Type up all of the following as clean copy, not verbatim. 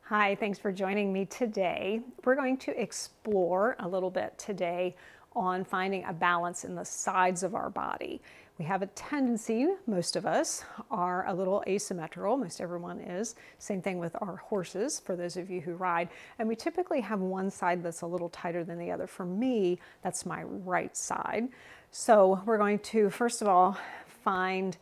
Hi, thanks for joining me today. We're going to explore a little bit today on finding a balance in the sides of our body. We have a tendency, most of us are a little asymmetrical, most everyone is. Same thing with our horses, for those of you who ride. And we typically have one side that's a little tighter than the other. For me, that's my right side. So we're going to, first of all, find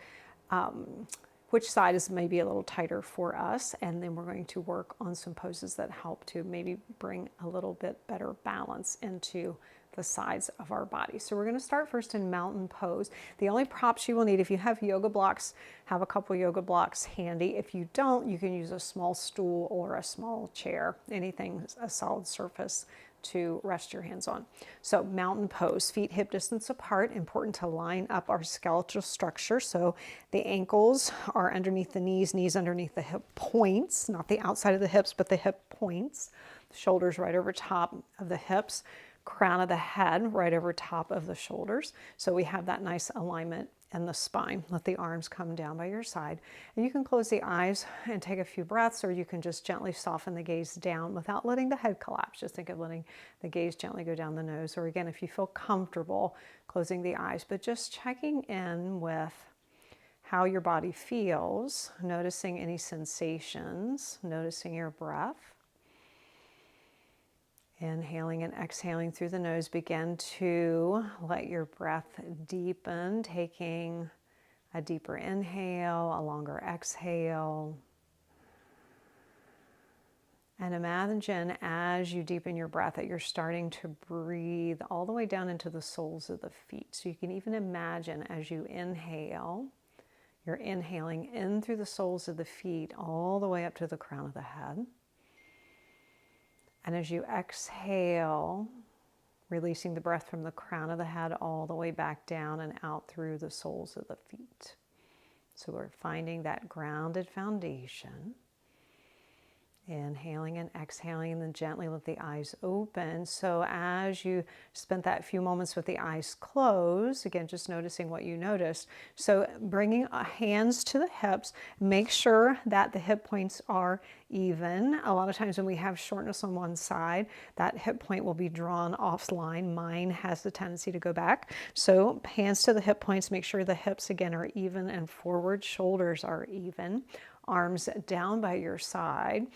which side is maybe a little tighter for us, and then we're going to work on some poses that help to maybe bring a little bit better balance into the sides of our body. So we're going to start first in mountain pose. The only props you will need, if you have yoga blocks, have a couple yoga blocks handy. If you don't, you can use a small stool or a small chair, anything, a solid surface to rest your hands on. So mountain pose, feet hip distance apart, important to line up our skeletal structure. So the ankles are underneath the knees, knees underneath the hip points, not the outside of the hips, but the hip points. Shoulders right over top of the hips, crown of the head right over top of the shoulders. So we have that nice alignment in the spine. Let the arms come down by your side. And you can close the eyes and take a few breaths, or you can just gently soften the gaze down without letting the head collapse. Just think of letting the gaze gently go down the nose. Or again, if you feel comfortable, closing the eyes, but just checking in with how your body feels, noticing any sensations, noticing your breath. Inhaling and exhaling through the nose, begin to let your breath deepen, taking a deeper inhale, a longer exhale. And imagine as you deepen your breath that you're starting to breathe all the way down into the soles of the feet. So you can even imagine as you inhale, you're inhaling in through the soles of the feet all the way up to the crown of the head. And as you exhale, releasing the breath from the crown of the head all the way back down and out through the soles of the feet. So we're finding that grounded foundation. Inhaling and exhaling, and then gently let the eyes open. So as you spent that few moments with the eyes closed, again, just noticing what you noticed. So bringing hands to the hips, make sure that the hip points are even. A lot of times when we have shortness on one side, that hip point will be drawn offline. Mine has the tendency to go back. So hands to the hip points, make sure the hips again are even and forward, shoulders are even. Arms down by your side.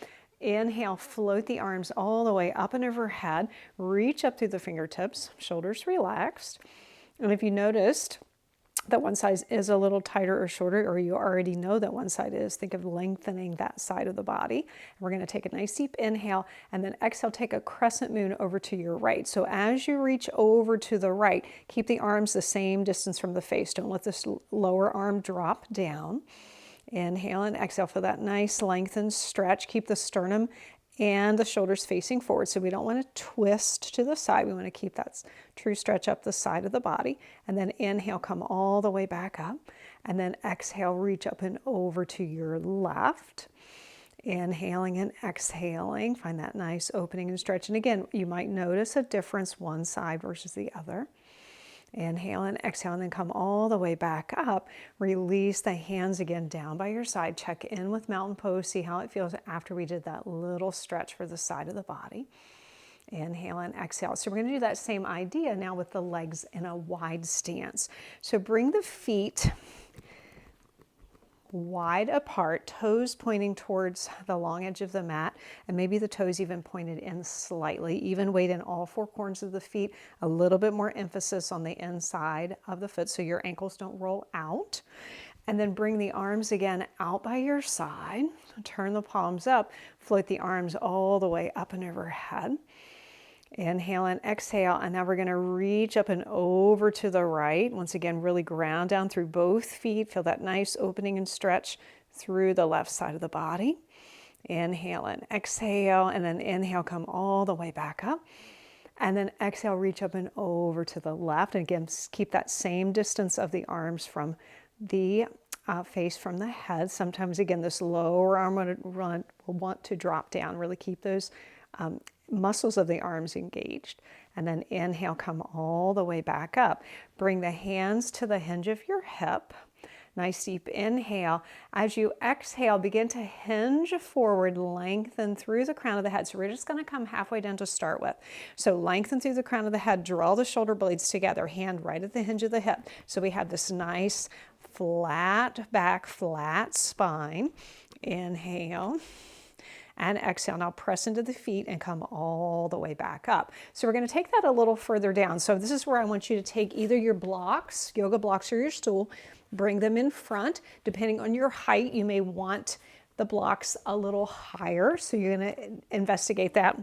Inhale, float the arms all the way up and overhead. Reach up through the fingertips, shoulders relaxed. And if you noticed that one side is a little tighter or shorter, or you already know that one side is, think of lengthening that side of the body. And we're going to take a nice deep inhale, and then exhale, take a crescent moon over to your right. So as you reach over to the right, keep the arms the same distance from the face. Don't let this lower arm drop down. Inhale and exhale for that nice lengthened stretch. Keep the sternum and the shoulders facing forward. So we don't want to twist to the side. We want to keep that true stretch up the side of the body. And then inhale, come all the way back up. And then exhale, reach up and over to your left. Inhaling and exhaling. Find that nice opening and stretch. And again, you might notice a difference one side versus the other. Inhale and exhale, and then come all the way back up. Release the hands again down by your side. Check in with mountain pose. See how it feels after we did that little stretch for the side of the body. Inhale and exhale. So we're going to do that same idea now with the legs in a wide stance. So bring the feet wide apart, toes pointing towards the long edge of the mat, and maybe the toes even pointed in slightly. Even weight in all four corners of the feet, a little bit more emphasis on the inside of the foot so your ankles don't roll out. And then bring the arms again out by your side. Turn the palms up, float the arms all the way up and overhead. Inhale and exhale, and now we're going to reach up and over to the right. Once again, really ground down through both feet. Feel that nice opening and stretch through the left side of the body. Inhale and exhale, and then inhale, come all the way back up. And then exhale, reach up and over to the left. And again, keep that same distance of the arms from the face from the head. Sometimes, again, this lower arm will want to drop down. Really keep those muscles of the arms engaged. And then inhale, come all the way back up. Bring the hands to the hinge of your hip. Nice deep inhale. As you exhale, begin to hinge forward, lengthen through the crown of the head. So we're just going to come halfway down to start with. So lengthen through the crown of the head, draw the shoulder blades together, hand right at the hinge of the hip. So we have this nice flat back, flat spine. Inhale. And exhale. Now press into the feet and come all the way back up. So we're going to take that a little further down. So this is where I want you to take either your blocks, yoga blocks, or your stool, bring them in front. Depending on your height, you may want the blocks a little higher. So you're going to investigate that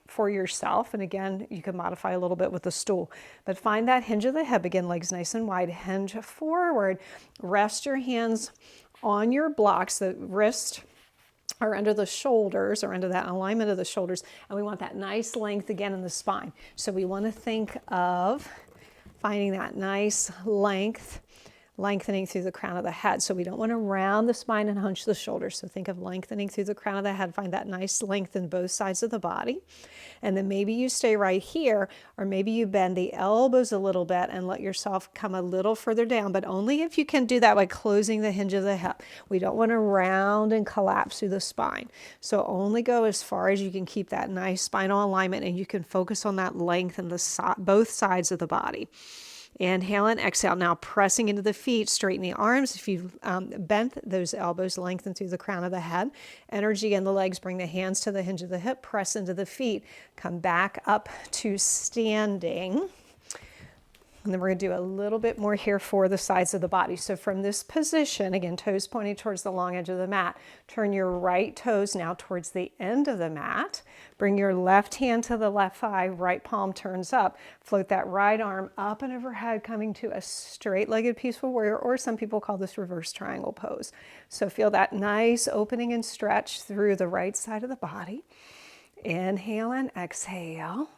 for yourself. And again, you can modify a little bit with the stool. But find that hinge of the hip. Again, legs nice and wide. Hinge forward. Rest your hands on your blocks. The wrist or under the shoulders, or under that alignment of the shoulders, and we want that nice length again in the spine. So we want to think of finding that nice length, lengthening through the crown of the head. So we don't want to round the spine and hunch the shoulders. So think of lengthening through the crown of the head. Find that nice length in both sides of the body. And then maybe you stay right here, or maybe you bend the elbows a little bit and let yourself come a little further down, but only if you can do that by closing the hinge of the hip. We don't want to round and collapse through the spine. So only go as far as you can keep that nice spinal alignment, and you can focus on that length in both sides of the body. Inhale and exhale. Now pressing into the feet, straighten the arms. If you've bent those elbows, lengthen through the crown of the head. Energy in the legs, bring the hands to the hinge of the hip, press into the feet. Come back up to standing. And then we're going to do a little bit more here for the sides of the body. So from this position, again, toes pointing towards the long edge of the mat, turn your right toes now towards the end of the mat. Bring your left hand to the left thigh, right palm turns up. Float that right arm up and overhead, coming to a straight-legged peaceful warrior, or some people call this reverse triangle pose. So feel that nice opening and stretch through the right side of the body. Inhale and exhale.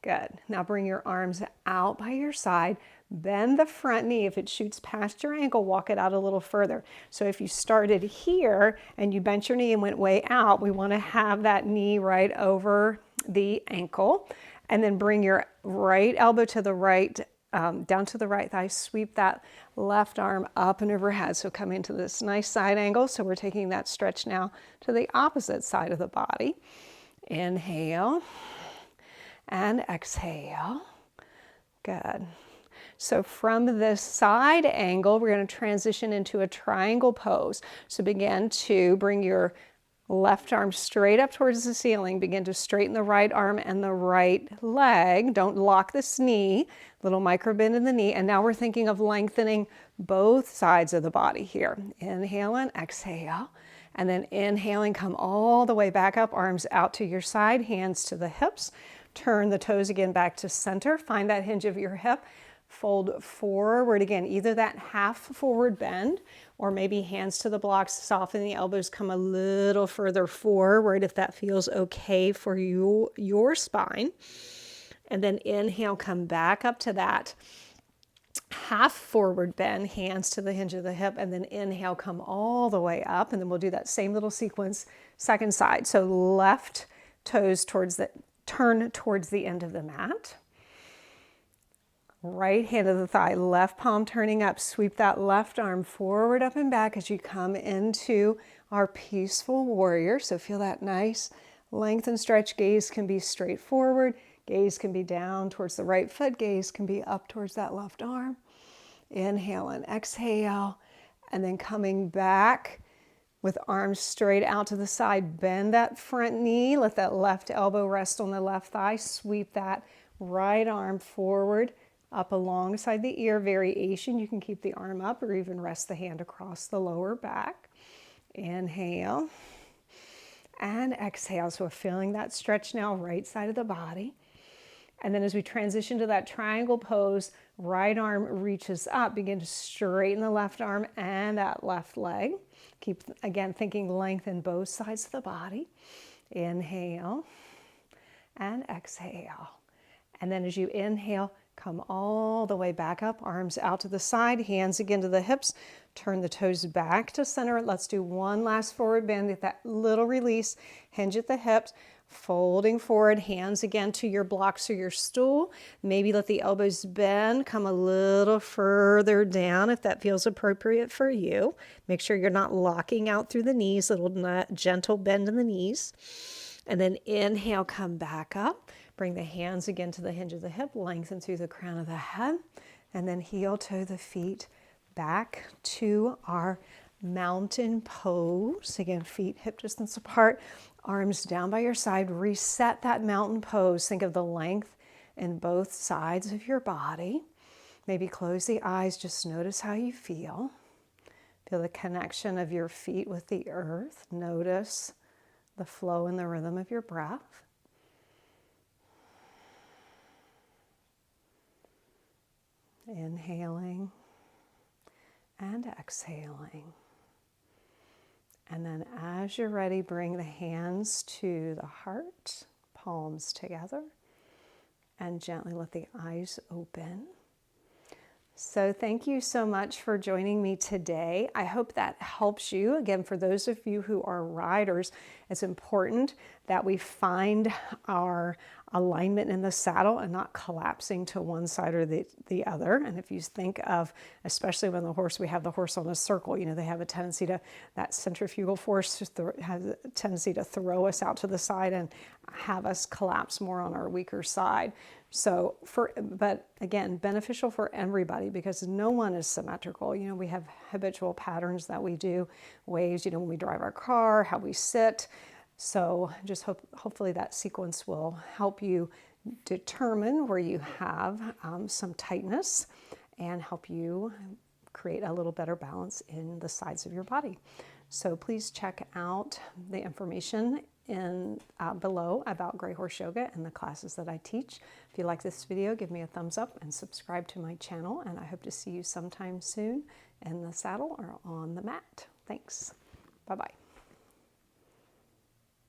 Good. Now bring your arms out by your side. Bend the front knee. If it shoots past your ankle, walk it out a little further. So if you started here and you bent your knee and went way out, we want to have that knee right over the ankle. And then bring your right elbow to the right, down to the right thigh. Sweep that left arm up and overhead. So come into this nice side angle. So we're taking that stretch now to the opposite side of the body. Inhale. And exhale. Good. So from this side angle, we're going to transition into a triangle pose. So begin to bring your left arm straight up towards the ceiling. Begin to straighten the right arm and the right leg. Don't lock this knee. Little micro bend in the knee. And now we're thinking of lengthening both sides of the body here. Inhale and exhale. And then inhaling, come all the way back up, arms out to your side, hands to the hips. Turn the toes again back to center. Find that hinge of your hip. Fold forward again, either that half forward bend, or maybe hands to the blocks, soften the elbows, come a little further forward if that feels okay for you, your spine. And then inhale, come back up to that half forward bend, hands to the hinge of the hip, and then inhale, come all the way up. And then we'll do that same little sequence, second side. So left toes turn towards the end of the mat. Right hand of the thigh, left palm turning up. Sweep that left arm forward, up and back as you come into our peaceful warrior. So feel that nice length and stretch. Gaze can be straight forward. Gaze can be down towards the right foot. Gaze can be up towards that left arm. Inhale and exhale. And then coming back with arms straight out to the side. Bend that front knee. Let that left elbow rest on the left thigh. Sweep that right arm forward, up alongside the ear. Variation, you can keep the arm up or even rest the hand across the lower back. Inhale and exhale. So we're feeling that stretch now, right side of the body. And then as we transition to that triangle pose, right arm reaches up. Begin to straighten the left arm and that left leg. Keep, again, thinking lengthen both sides of the body. Inhale and exhale. And then as you inhale, come all the way back up, arms out to the side, hands again to the hips. Turn the toes back to center. Let's do one last forward bend. Get that little release. Hinge at the hips. Folding forward, hands again to your blocks or your stool. Maybe let the elbows bend, come a little further down if that feels appropriate for you. Make sure you're not locking out through the knees, little gentle bend in the knees. And then inhale, come back up. Bring the hands again to the hinge of the hip, lengthen through the crown of the head, and then heel toe the feet back to our mountain pose. Again, feet hip distance apart, arms down by your side. Reset that mountain pose. Think of the length in both sides of your body. Maybe close the eyes, just notice how you feel. Feel the connection of your feet with the earth. Notice the flow and the rhythm of your breath. Inhaling and exhaling. And then as you're ready, bring the hands to the heart, palms together, and gently let the eyes open. So thank you so much for joining me today. I hope that helps you. Again, for those of you who are riders, it's important that we find our alignment in the saddle and not collapsing to one side or the other. And if you think of, especially when we have the horse on a circle, they have a tendency to, that centrifugal force has a tendency to throw us out to the side and have us collapse more on our weaker side. So but again, beneficial for everybody because no one is symmetrical. We have habitual patterns that we do, ways, when we drive our car, how we sit. So just hopefully that sequence will help you determine where you have some tightness and help you create a little better balance in the sides of your body. So please check out the information below about Grey Horse Yoga and the classes that I teach. If you like this video, give me a thumbs up and subscribe to my channel. And I hope to see you sometime soon in the saddle or on the mat. Thanks. Bye-bye.